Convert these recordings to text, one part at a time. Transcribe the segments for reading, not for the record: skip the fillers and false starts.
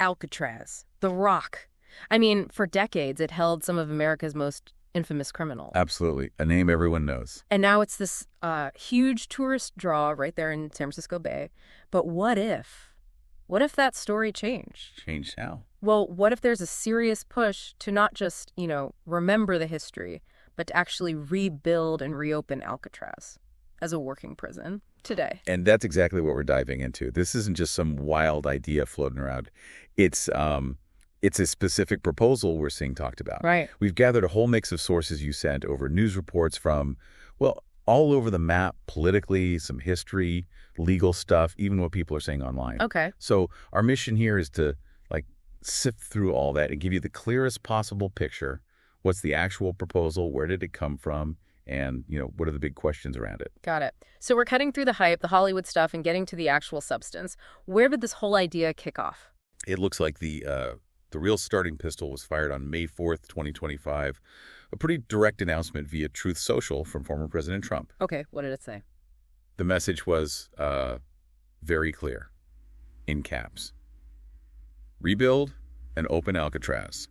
Alcatraz, the Rock. I mean, for decades, it held some of America's most infamous criminals. Absolutely. A name everyone knows. And now it's this huge tourist draw right there in San Francisco Bay. But what if? What if that story changed? Changed how? Well, what if there's a serious push to not just, remember the history, but to actually rebuild and reopen Alcatraz as a working prison today? And that's exactly what we're diving into. This isn't just some wild idea floating around. It's a specific proposal we're seeing talked about. Right. We've gathered a whole mix of sources you sent over news reports from, well, all over the map, politically, some history, legal stuff, even what people are saying online. Okay. So our mission here is to sift through all that and give you the clearest possible picture. What's the actual proposal? Where did it come from? And, what are the big questions around it? Got it. So we're cutting through the hype, the Hollywood stuff, and getting to the actual substance. Where did this whole idea kick off? It looks like the real starting pistol was fired on May 4th, 2025. A pretty direct announcement via Truth Social from former President Trump. Okay, what did it say? The message was very clear, in caps. Rebuild and open Alcatraz.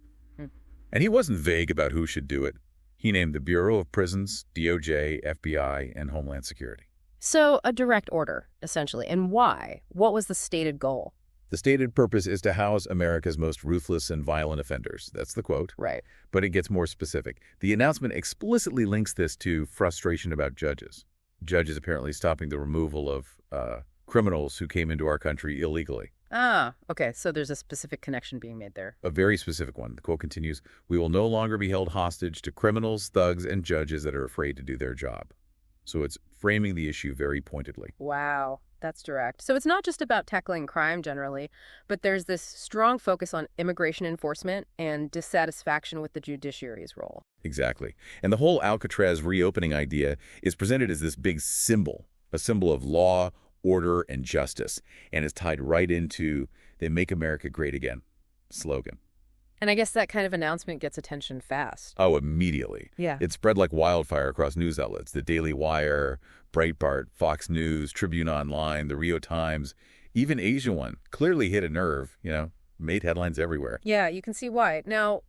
And he wasn't vague about who should do it. He named the Bureau of Prisons, DOJ, FBI, and Homeland Security. So a direct order, essentially. And why? What was the stated goal? The stated purpose is to house America's most ruthless and violent offenders. That's the quote. Right. But it gets more specific. The announcement explicitly links this to frustration about judges. Judges apparently stopping the removal of criminals who came into our country illegally. Ah, okay. So there's a specific connection being made there. A very specific one. The quote continues, "We will no longer be held hostage to criminals, thugs, and judges that are afraid to do their job." So it's framing the issue very pointedly. Wow, that's direct. So it's not just about tackling crime generally, but there's this strong focus on immigration enforcement and dissatisfaction with the judiciary's role. Exactly. And the whole Alcatraz reopening idea is presented as this big symbol, a symbol of law, order, and justice, and is tied right into the Make America Great Again slogan. And I guess that kind of announcement gets attention fast. Oh, immediately. Yeah. It spread like wildfire across news outlets. The Daily Wire, Breitbart, Fox News, Tribune Online, the Rio Times, even Asia One clearly hit a nerve, made headlines everywhere. Yeah, you can see why. Now,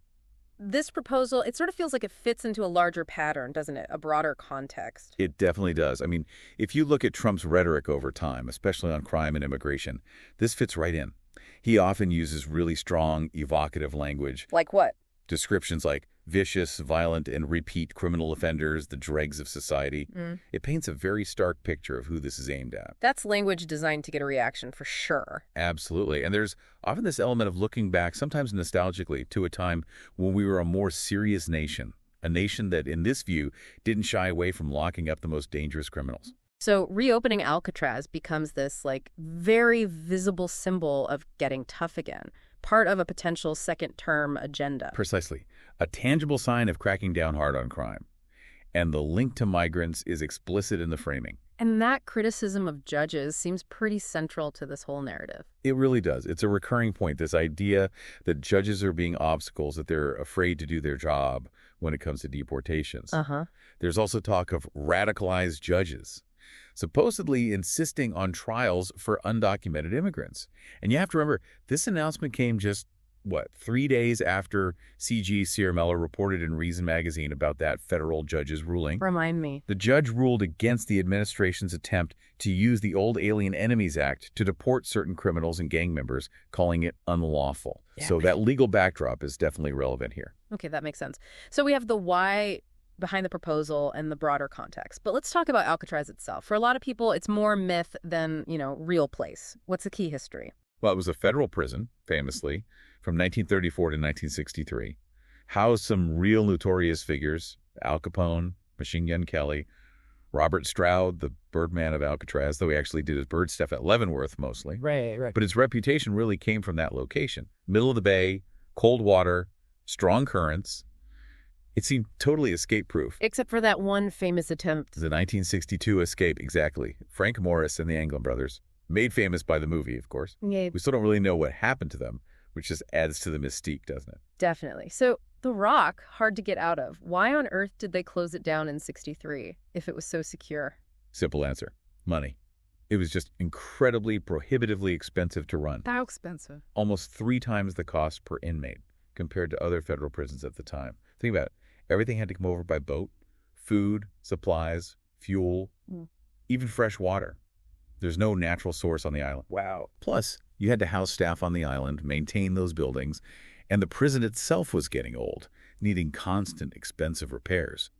this proposal, it sort of feels like it fits into a larger pattern, doesn't it? A broader context. It definitely does. I mean, if you look at Trump's rhetoric over time, especially on crime and immigration, this fits right in. He often uses really strong, evocative language. Like what? Descriptions like vicious, violent, and repeat criminal offenders, the dregs of society. It paints a very stark picture of who this is aimed at. That's language designed to get a reaction for sure. Absolutely. And there's often this element of looking back, sometimes nostalgically, to a time when we were a more serious nation. A nation that, in this view, didn't shy away from locking up the most dangerous criminals. So reopening Alcatraz becomes this very visible symbol of getting tough again, part of a potential second-term agenda. Precisely. A tangible sign of cracking down hard on crime. And the link to migrants is explicit in the framing. And that criticism of judges seems pretty central to this whole narrative. It really does. It's a recurring point, this idea that judges are being obstacles, that they're afraid to do their job when it comes to deportations. There's also talk of radicalized judges, supposedly insisting on trials for undocumented immigrants. And you have to remember, this announcement came just, 3 days after C.G. Ciaramella reported in Reason magazine about that federal judge's ruling. Remind me. The judge ruled against the administration's attempt to use the old Alien Enemies Act to deport certain criminals and gang members, calling it unlawful. Yeah, so that legal backdrop is definitely relevant here. Okay, that makes sense. So we have the why behind the proposal and the broader context. But let's talk about Alcatraz itself. For a lot of people, it's more myth than, real place. What's the key history? Well, it was a federal prison, famously, from 1934 to 1963. Housed some real notorious figures, Al Capone, Machine Gun Kelly, Robert Stroud, the Birdman of Alcatraz, though he actually did his bird stuff at Leavenworth mostly. Right. But his reputation really came from that location. Middle of the bay, cold water, strong currents. It seemed totally escape-proof. Except for that one famous attempt. The 1962 escape, exactly. Frank Morris and the Anglin brothers. Made famous by the movie, of course. Yeah. We still don't really know what happened to them, which just adds to the mystique, doesn't it? Definitely. So the Rock, hard to get out of. Why on earth did they close it down in '63 if it was so secure? Simple answer. Money. It was just incredibly, prohibitively expensive to run. How expensive? Almost 3 times the cost per inmate compared to other federal prisons at the time. Think about it. Everything had to come over by boat. Food, supplies, fuel, even fresh water. There's no natural source on the island. Wow. Plus, you had to house staff on the island, maintain those buildings, and the prison itself was getting old, needing constant, expensive repairs.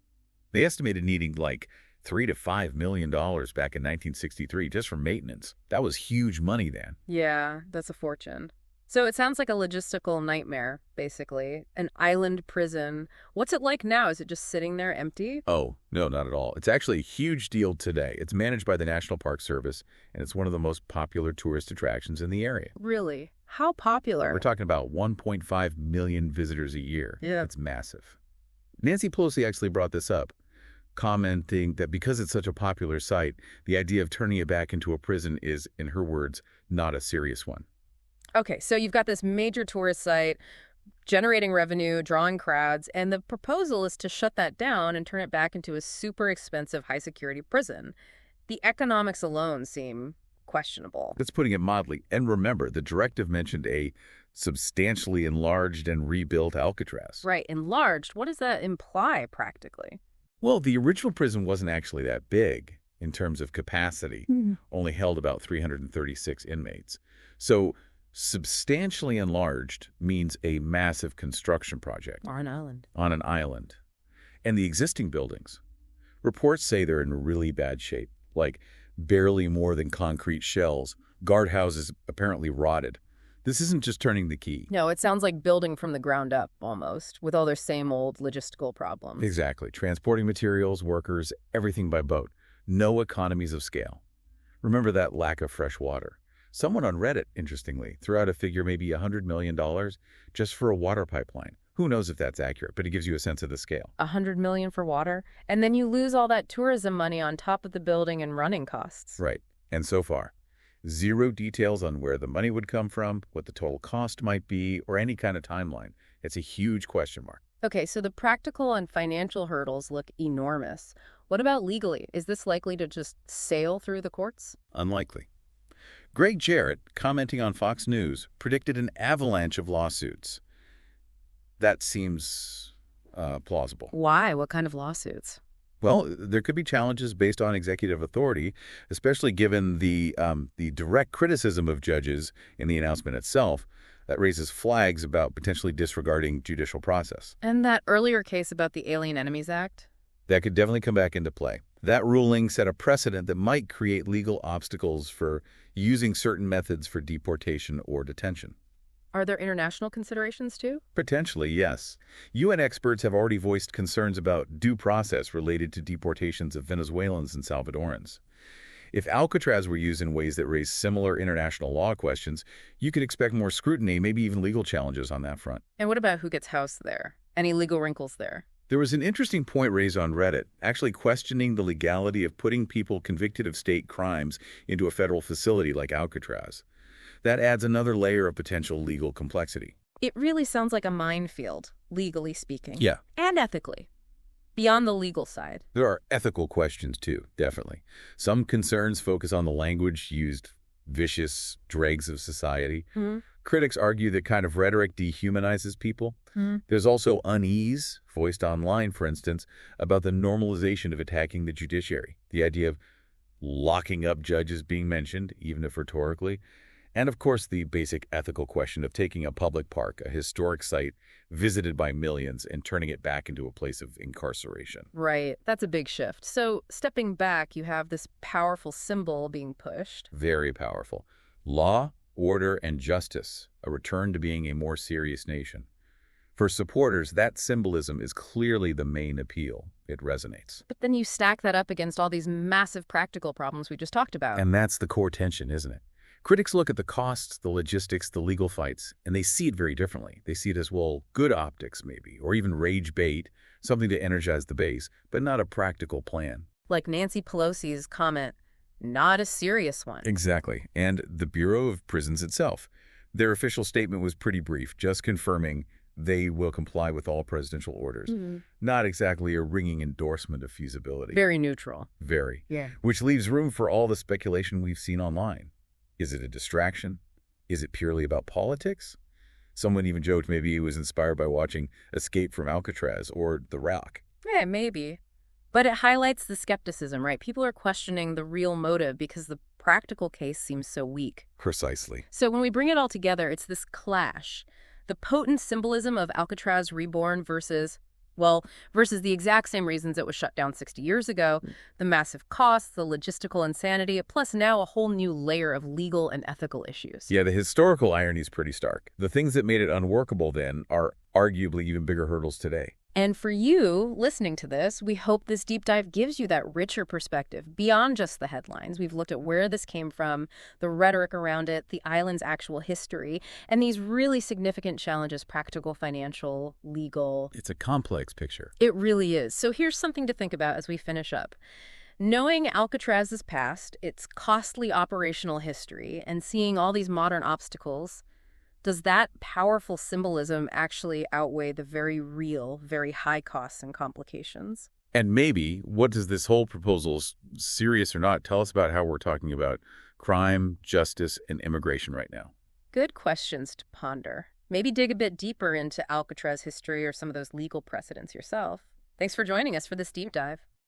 They estimated needing like $3 to $5 million back in 1963 just for maintenance. That was huge money then. Yeah, that's a fortune. So it sounds like a logistical nightmare, basically. An island prison. What's it like now? Is it just sitting there empty? Oh, no, not at all. It's actually a huge deal today. It's managed by the National Park Service, and it's one of the most popular tourist attractions in the area. Really? How popular? We're talking about 1.5 million visitors a year. Yeah. That's massive. Nancy Pelosi actually brought this up, commenting that because it's such a popular site, the idea of turning it back into a prison is, in her words, not a serious one. Okay, so you've got this major tourist site generating revenue, drawing crowds, and the proposal is to shut that down and turn it back into a super expensive high-security prison. The economics alone seem questionable. That's putting it mildly. And remember, the directive mentioned a substantially enlarged and rebuilt Alcatraz. Right, enlarged. What does that imply practically? Well, the original prison wasn't actually that big in terms of capacity, only held about 336 inmates. So substantially enlarged means a massive construction project. On an island. On an island. And the existing buildings, reports say they're in really bad shape, like barely more than concrete shells, guardhouses apparently rotted. This isn't just turning the key. No, it sounds like building from the ground up, almost, with all their same old logistical problems. Exactly. Transporting materials, workers, everything by boat. No economies of scale. Remember that lack of fresh water. Someone on Reddit, interestingly, threw out a figure maybe $100 million just for a water pipeline. Who knows if that's accurate, but it gives you a sense of the scale. $100 million for water? And then you lose all that tourism money on top of the building and running costs. Right. And so far, zero details on where the money would come from, what the total cost might be, or any kind of timeline. It's a huge question mark. Okay, so the practical and financial hurdles look enormous. What about legally? Is this likely to just sail through the courts? Unlikely. Greg Jarrett, commenting on Fox News, predicted an avalanche of lawsuits. That seems plausible. Why? What kind of lawsuits? Well, there could be challenges based on executive authority, especially given the direct criticism of judges in the announcement itself. That raises flags about potentially disregarding judicial process. And that earlier case about the Alien Enemies Act? That could definitely come back into play. That ruling set a precedent that might create legal obstacles for using certain methods for deportation or detention. Are there international considerations too? Potentially, yes. UN experts have already voiced concerns about due process related to deportations of Venezuelans and Salvadorans. If Alcatraz were used in ways that raise similar international law questions, you could expect more scrutiny, maybe even legal challenges on that front. And what about who gets housed there? Any legal wrinkles there? There was an interesting point raised on Reddit, actually questioning the legality of putting people convicted of state crimes into a federal facility like Alcatraz. That adds another layer of potential legal complexity. It really sounds like a minefield, legally speaking. Yeah. And ethically. Beyond the legal side. There are ethical questions, too, definitely. Some concerns focus on the language used, vicious dregs of society. Critics argue that kind of rhetoric dehumanizes people. There's also unease, voiced online, for instance, about the normalization of attacking the judiciary. The idea of locking up judges being mentioned, even if rhetorically. And, of course, the basic ethical question of taking a public park, a historic site visited by millions, and turning it back into a place of incarceration. Right. That's a big shift. So, stepping back, you have this powerful symbol being pushed. Very powerful. Law, order, and justice, a return to being a more serious nation. For supporters, that symbolism is clearly the main appeal. It resonates. But then you stack that up against all these massive practical problems we just talked about. And that's the core tension, isn't it? Critics look at the costs, the logistics, the legal fights, and they see it very differently. They see it as, well, good optics maybe, or even rage bait, something to energize the base, but not a practical plan. Like Nancy Pelosi's comment, not a serious one. Exactly. And the Bureau of Prisons itself. Their official statement was pretty brief, just confirming they will comply with all presidential orders. Not exactly a ringing endorsement of feasibility. Very neutral. Very. Yeah. Which leaves room for all the speculation we've seen online. Is it a distraction? Is it purely about politics? Someone even joked maybe he was inspired by watching Escape from Alcatraz or The Rock. Yeah, maybe. But it highlights the skepticism, right? People are questioning the real motive because the practical case seems so weak. Precisely. So when we bring it all together, it's this clash. The potent symbolism of Alcatraz reborn versus the exact same reasons it was shut down 60 years ago, the massive costs, the logistical insanity, plus now a whole new layer of legal and ethical issues. Yeah, the historical irony is pretty stark. The things that made it unworkable then are arguably even bigger hurdles today. And for you, listening to this, we hope this deep dive gives you that richer perspective beyond just the headlines. We've looked at where this came from, the rhetoric around it, the island's actual history, and these really significant challenges, practical, financial, legal. It's a complex picture. It really is. So here's something to think about as we finish up. Knowing Alcatraz's past, its costly operational history, and seeing all these modern obstacles, does that powerful symbolism actually outweigh the very real, very high costs and complications? And maybe, what does this whole proposal, serious or not, tell us about how we're talking about crime, justice, and immigration right now? Good questions to ponder. Maybe dig a bit deeper into Alcatraz history or some of those legal precedents yourself. Thanks for joining us for this deep dive.